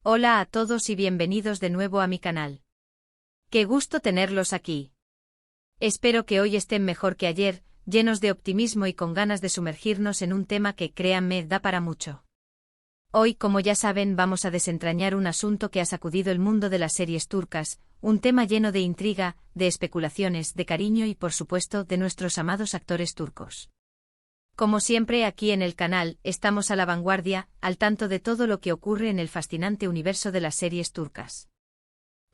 Hola a todos y bienvenidos de nuevo a mi canal. Qué gusto tenerlos aquí. Espero que hoy estén mejor que ayer, llenos de optimismo y con ganas de sumergirnos en un tema que, créanme, da para mucho. Hoy, como ya saben, vamos a desentrañar un asunto que ha sacudido el mundo de las series turcas, un tema lleno de intriga, de especulaciones, de cariño y, por supuesto, de nuestros amados actores turcos. Como siempre aquí en el canal, estamos a la vanguardia, al tanto de todo lo que ocurre en el fascinante universo de las series turcas.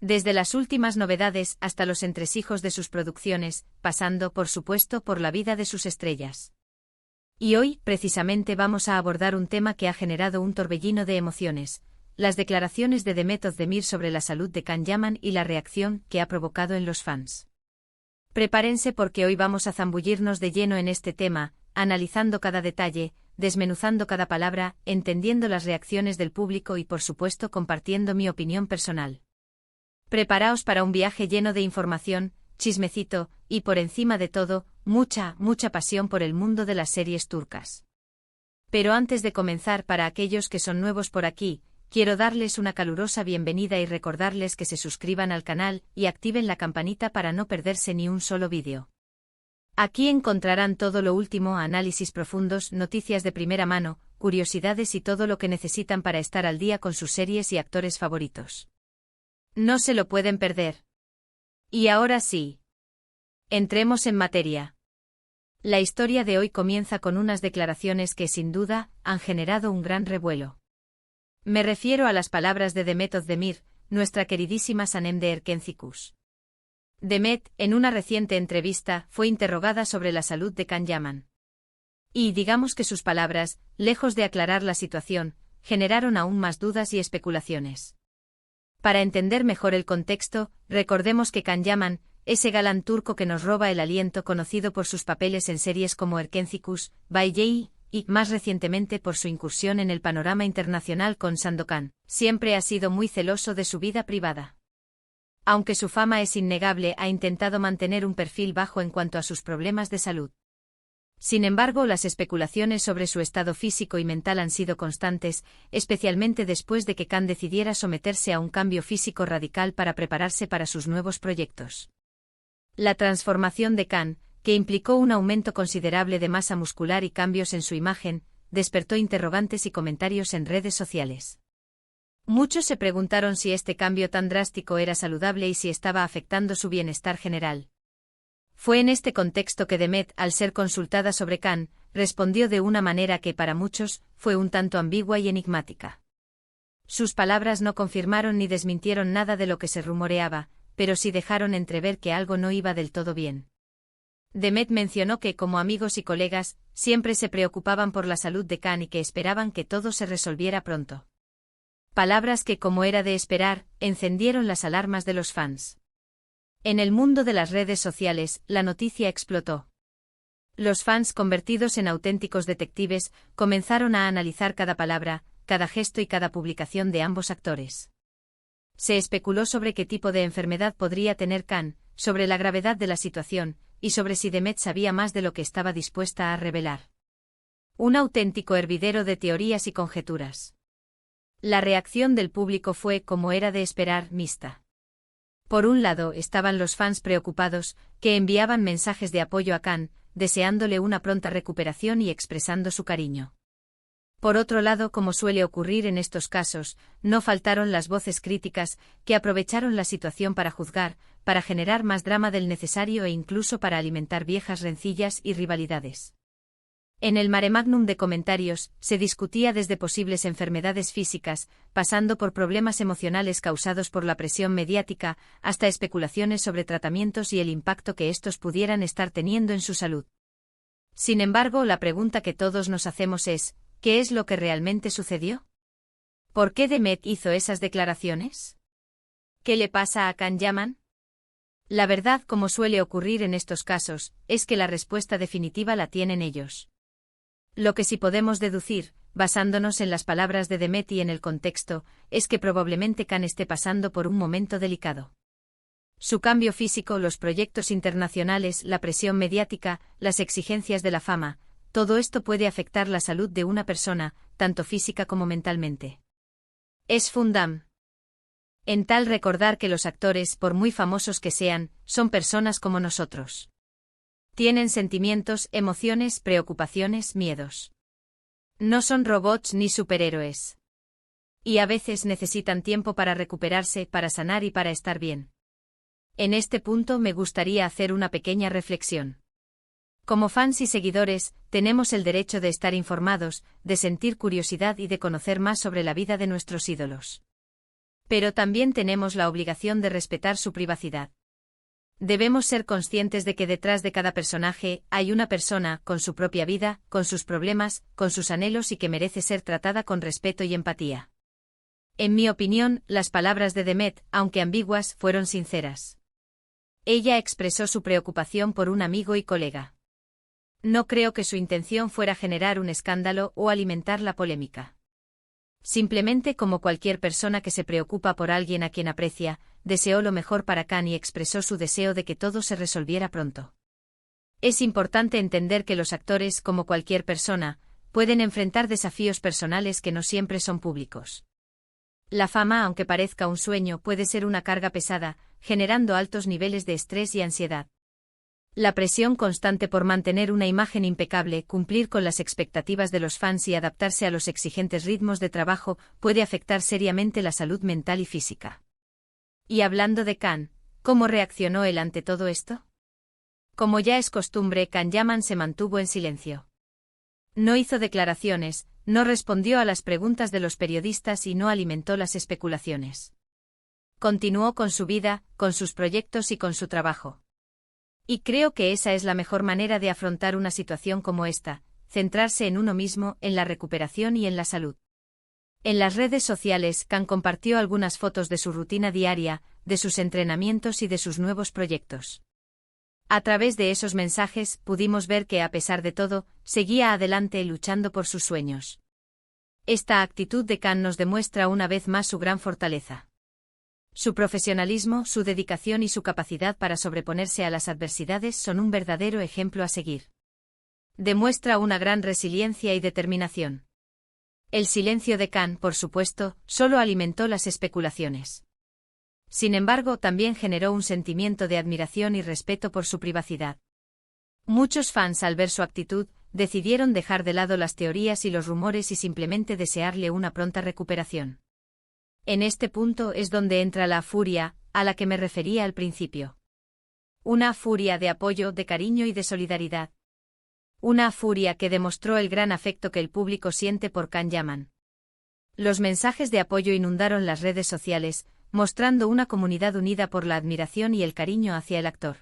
Desde las últimas novedades hasta los entresijos de sus producciones, pasando, por supuesto, por la vida de sus estrellas. Y hoy, precisamente, vamos a abordar un tema que ha generado un torbellino de emociones, las declaraciones de Demet Özdemir sobre la salud de Can Yaman y la reacción que ha provocado en los fans. Prepárense porque hoy vamos a zambullirnos de lleno en este tema, analizando cada detalle, desmenuzando cada palabra, entendiendo las reacciones del público y por supuesto compartiendo mi opinión personal. Preparaos para un viaje lleno de información, chismecito, y por encima de todo, mucha pasión por el mundo de las series turcas. Pero antes de comenzar, para aquellos que son nuevos por aquí, quiero darles una calurosa bienvenida y recordarles que se suscriban al canal y activen la campanita para no perderse ni un solo vídeo. Aquí encontrarán todo lo último, análisis profundos, noticias de primera mano, curiosidades y todo lo que necesitan para estar al día con sus series y actores favoritos. No se lo pueden perder. Y ahora sí. Entremos en materia. La historia de hoy comienza con unas declaraciones que sin duda han generado un gran revuelo. Me refiero a las palabras de Demet Özdemir, nuestra queridísima Sanem de Erkencikus. Demet, en una reciente entrevista, fue interrogada sobre la salud de Can Yaman. Y digamos que sus palabras, lejos de aclarar la situación, generaron aún más dudas y especulaciones. Para entender mejor el contexto, recordemos que Can Yaman, ese galán turco que nos roba el aliento, conocido por sus papeles en series como Erkencikus, Bay J, y, más recientemente, por su incursión en el panorama internacional con Sandokan, siempre ha sido muy celoso de su vida privada. Aunque su fama es innegable, ha intentado mantener un perfil bajo en cuanto a sus problemas de salud. Sin embargo, las especulaciones sobre su estado físico y mental han sido constantes, especialmente después de que Can decidiera someterse a un cambio físico radical para prepararse para sus nuevos proyectos. La transformación de Can, que implicó un aumento considerable de masa muscular y cambios en su imagen, despertó interrogantes y comentarios en redes sociales. Muchos se preguntaron si este cambio tan drástico era saludable y si estaba afectando su bienestar general. Fue en este contexto que Demet, al ser consultada sobre Can, respondió de una manera que para muchos fue un tanto ambigua y enigmática. Sus palabras no confirmaron ni desmintieron nada de lo que se rumoreaba, pero sí dejaron entrever que algo no iba del todo bien. Demet mencionó que, como amigos y colegas, siempre se preocupaban por la salud de Can y que esperaban que todo se resolviera pronto. Palabras que, como era de esperar, encendieron las alarmas de los fans. En el mundo de las redes sociales, la noticia explotó. Los fans, convertidos en auténticos detectives, comenzaron a analizar cada palabra, cada gesto y cada publicación de ambos actores. Se especuló sobre qué tipo de enfermedad podría tener Can, sobre la gravedad de la situación, y sobre si Demet sabía más de lo que estaba dispuesta a revelar. Un auténtico hervidero de teorías y conjeturas. La reacción del público fue, como era de esperar, mixta. Por un lado estaban los fans preocupados, que enviaban mensajes de apoyo a Can, deseándole una pronta recuperación y expresando su cariño. Por otro lado, como suele ocurrir en estos casos, no faltaron las voces críticas, que aprovecharon la situación para juzgar, para generar más drama del necesario e incluso para alimentar viejas rencillas y rivalidades. En el mare magnum de comentarios, se discutía desde posibles enfermedades físicas, pasando por problemas emocionales causados por la presión mediática, hasta especulaciones sobre tratamientos y el impacto que estos pudieran estar teniendo en su salud. Sin embargo, la pregunta que todos nos hacemos es, ¿qué es lo que realmente sucedió? ¿Por qué Demet hizo esas declaraciones? ¿Qué le pasa a Can Yaman? La verdad, como suele ocurrir en estos casos, es que la respuesta definitiva la tienen ellos. Lo que sí podemos deducir, basándonos en las palabras de Demet y en el contexto, es que probablemente Can esté pasando por un momento delicado. Su cambio físico, los proyectos internacionales, la presión mediática, las exigencias de la fama, todo esto puede afectar la salud de una persona, tanto física como mentalmente. Es fundamental recordar que los actores, por muy famosos que sean, son personas como nosotros. Tienen sentimientos, emociones, preocupaciones, miedos. No son robots ni superhéroes. Y a veces necesitan tiempo para recuperarse, para sanar y para estar bien. En este punto me gustaría hacer una pequeña reflexión. Como fans y seguidores, tenemos el derecho de estar informados, de sentir curiosidad y de conocer más sobre la vida de nuestros ídolos. Pero también tenemos la obligación de respetar su privacidad. Debemos ser conscientes de que detrás de cada personaje hay una persona, con su propia vida, con sus problemas, con sus anhelos y que merece ser tratada con respeto y empatía. En mi opinión, las palabras de Demet, aunque ambiguas, fueron sinceras. Ella expresó su preocupación por un amigo y colega. No creo que su intención fuera generar un escándalo o alimentar la polémica. Simplemente, como cualquier persona que se preocupa por alguien a quien aprecia, deseó lo mejor para Khan y expresó su deseo de que todo se resolviera pronto. Es importante entender que los actores, como cualquier persona, pueden enfrentar desafíos personales que no siempre son públicos. La fama, aunque parezca un sueño, puede ser una carga pesada, generando altos niveles de estrés y ansiedad. La presión constante por mantener una imagen impecable, cumplir con las expectativas de los fans y adaptarse a los exigentes ritmos de trabajo puede afectar seriamente la salud mental y física. Y hablando de Khan, ¿cómo reaccionó él ante todo esto? Como ya es costumbre, Can Yaman se mantuvo en silencio. No hizo declaraciones, no respondió a las preguntas de los periodistas y no alimentó las especulaciones. Continuó con su vida, con sus proyectos y con su trabajo. Y creo que esa es la mejor manera de afrontar una situación como esta, centrarse en uno mismo, en la recuperación y en la salud. En las redes sociales, Khan compartió algunas fotos de su rutina diaria, de sus entrenamientos y de sus nuevos proyectos. A través de esos mensajes, pudimos ver que a pesar de todo, seguía adelante luchando por sus sueños. Esta actitud de Khan nos demuestra una vez más su gran fortaleza. Su profesionalismo, su dedicación y su capacidad para sobreponerse a las adversidades son un verdadero ejemplo a seguir. Demuestra una gran resiliencia y determinación. El silencio de Khan, por supuesto, solo alimentó las especulaciones. Sin embargo, también generó un sentimiento de admiración y respeto por su privacidad. Muchos fans, al ver su actitud, decidieron dejar de lado las teorías y los rumores y simplemente desearle una pronta recuperación. En este punto es donde entra la furia, a la que me refería al principio. Una furia de apoyo, de cariño y de solidaridad. Una furia que demostró el gran afecto que el público siente por Can Yaman. Los mensajes de apoyo inundaron las redes sociales, mostrando una comunidad unida por la admiración y el cariño hacia el actor.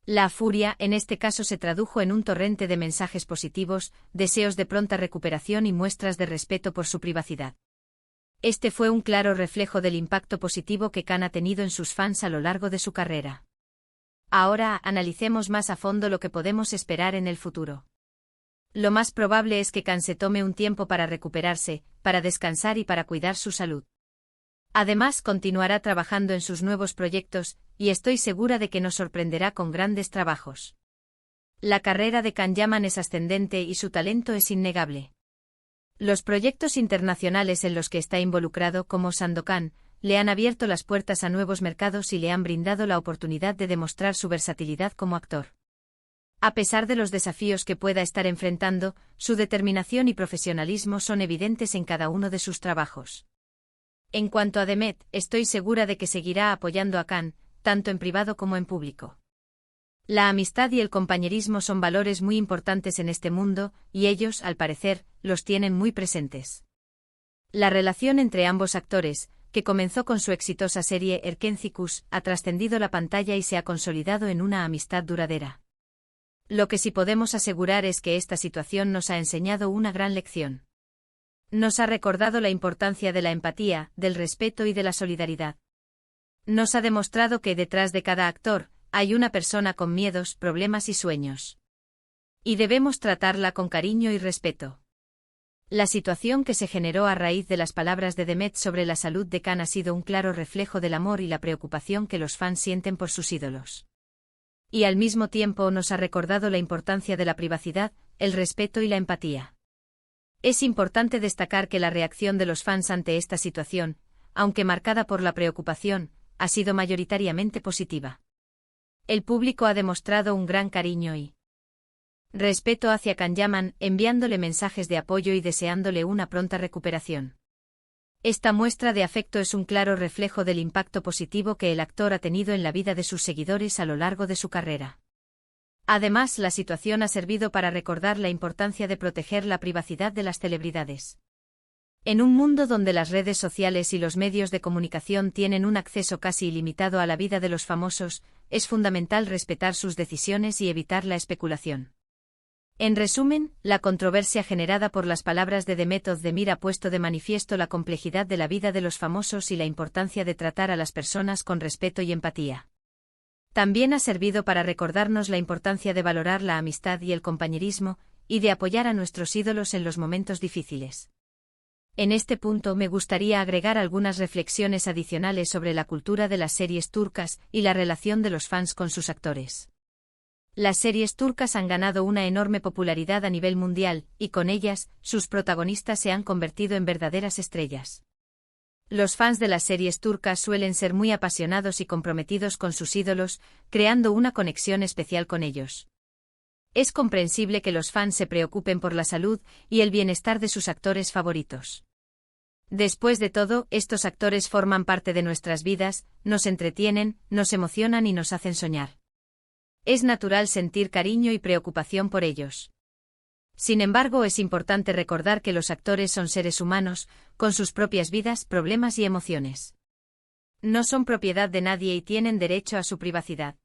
La furia, en este caso, se tradujo en un torrente de mensajes positivos, deseos de pronta recuperación y muestras de respeto por su privacidad. Este fue un claro reflejo del impacto positivo que Khan ha tenido en sus fans a lo largo de su carrera. Ahora, analicemos más a fondo lo que podemos esperar en el futuro. Lo más probable es que Khan se tome un tiempo para recuperarse, para descansar y para cuidar su salud. Además, continuará trabajando en sus nuevos proyectos, y estoy segura de que nos sorprenderá con grandes trabajos. La carrera de Can Yaman es ascendente y su talento es innegable. Los proyectos internacionales en los que está involucrado, como Sandokan, le han abierto las puertas a nuevos mercados y le han brindado la oportunidad de demostrar su versatilidad como actor. A pesar de los desafíos que pueda estar enfrentando, su determinación y profesionalismo son evidentes en cada uno de sus trabajos. En cuanto a Demet, estoy segura de que seguirá apoyando a Khan, tanto en privado como en público. La amistad y el compañerismo son valores muy importantes en este mundo, y ellos, al parecer, los tienen muy presentes. La relación entre ambos actores, que comenzó con su exitosa serie Erkencikus, ha trascendido la pantalla y se ha consolidado en una amistad duradera. Lo que sí podemos asegurar es que esta situación nos ha enseñado una gran lección. Nos ha recordado la importancia de la empatía, del respeto y de la solidaridad. Nos ha demostrado que detrás de cada actor, hay una persona con miedos, problemas y sueños. Y debemos tratarla con cariño y respeto. La situación que se generó a raíz de las palabras de Demet sobre la salud de Khan ha sido un claro reflejo del amor y la preocupación que los fans sienten por sus ídolos. Y al mismo tiempo nos ha recordado la importancia de la privacidad, el respeto y la empatía. Es importante destacar que la reacción de los fans ante esta situación, aunque marcada por la preocupación, ha sido mayoritariamente positiva. El público ha demostrado un gran cariño y respeto hacia Kanyaman, enviándole mensajes de apoyo y deseándole una pronta recuperación. Esta muestra de afecto es un claro reflejo del impacto positivo que el actor ha tenido en la vida de sus seguidores a lo largo de su carrera. Además, la situación ha servido para recordar la importancia de proteger la privacidad de las celebridades. En un mundo donde las redes sociales y los medios de comunicación tienen un acceso casi ilimitado a la vida de los famosos, es fundamental respetar sus decisiones y evitar la especulación. En resumen, la controversia generada por las palabras de Demet Özdemir ha puesto de manifiesto la complejidad de la vida de los famosos y la importancia de tratar a las personas con respeto y empatía. También ha servido para recordarnos la importancia de valorar la amistad y el compañerismo, y de apoyar a nuestros ídolos en los momentos difíciles. En este punto me gustaría agregar algunas reflexiones adicionales sobre la cultura de las series turcas y la relación de los fans con sus actores. Las series turcas han ganado una enorme popularidad a nivel mundial, y con ellas, sus protagonistas se han convertido en verdaderas estrellas. Los fans de las series turcas suelen ser muy apasionados y comprometidos con sus ídolos, creando una conexión especial con ellos. Es comprensible que los fans se preocupen por la salud y el bienestar de sus actores favoritos. Después de todo, estos actores forman parte de nuestras vidas, nos entretienen, nos emocionan y nos hacen soñar. Es natural sentir cariño y preocupación por ellos. Sin embargo, es importante recordar que los actores son seres humanos, con sus propias vidas, problemas y emociones. No son propiedad de nadie y tienen derecho a su privacidad.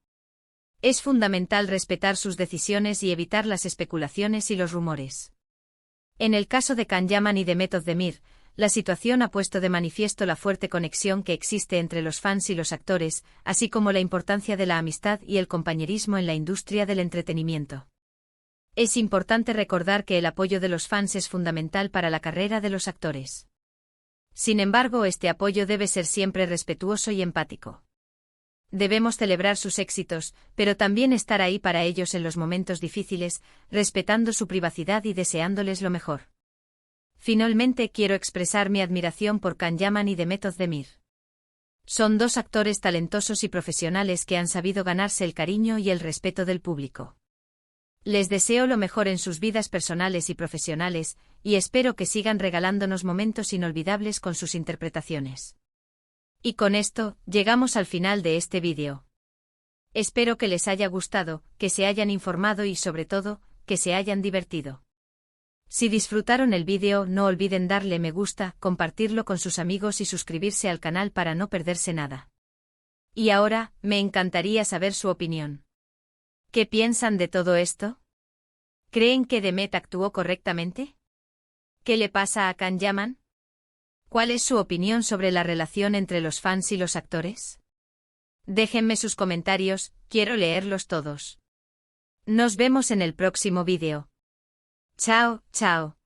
Es fundamental respetar sus decisiones y evitar las especulaciones y los rumores. En el caso de Kanyaman y Demet Özdemir, la situación ha puesto de manifiesto la fuerte conexión que existe entre los fans y los actores, así como la importancia de la amistad y el compañerismo en la industria del entretenimiento. Es importante recordar que el apoyo de los fans es fundamental para la carrera de los actores. Sin embargo, este apoyo debe ser siempre respetuoso y empático. Debemos celebrar sus éxitos, pero también estar ahí para ellos en los momentos difíciles, respetando su privacidad y deseándoles lo mejor. Finalmente quiero expresar mi admiración por Kanyaman y Demet Özdemir. Son dos actores talentosos y profesionales que han sabido ganarse el cariño y el respeto del público. Les deseo lo mejor en sus vidas personales y profesionales, y espero que sigan regalándonos momentos inolvidables con sus interpretaciones. Y con esto, llegamos al final de este vídeo. Espero que les haya gustado, que se hayan informado y sobre todo, que se hayan divertido. Si disfrutaron el vídeo, no olviden darle me gusta, compartirlo con sus amigos y suscribirse al canal para no perderse nada. Y ahora, me encantaría saber su opinión. ¿Qué piensan de todo esto? ¿Creen que Demet actuó correctamente? ¿Qué le pasa a Kanyaman? ¿Cuál es su opinión sobre la relación entre los fans y los actores? Déjenme sus comentarios, quiero leerlos todos. Nos vemos en el próximo vídeo. Chao, chao.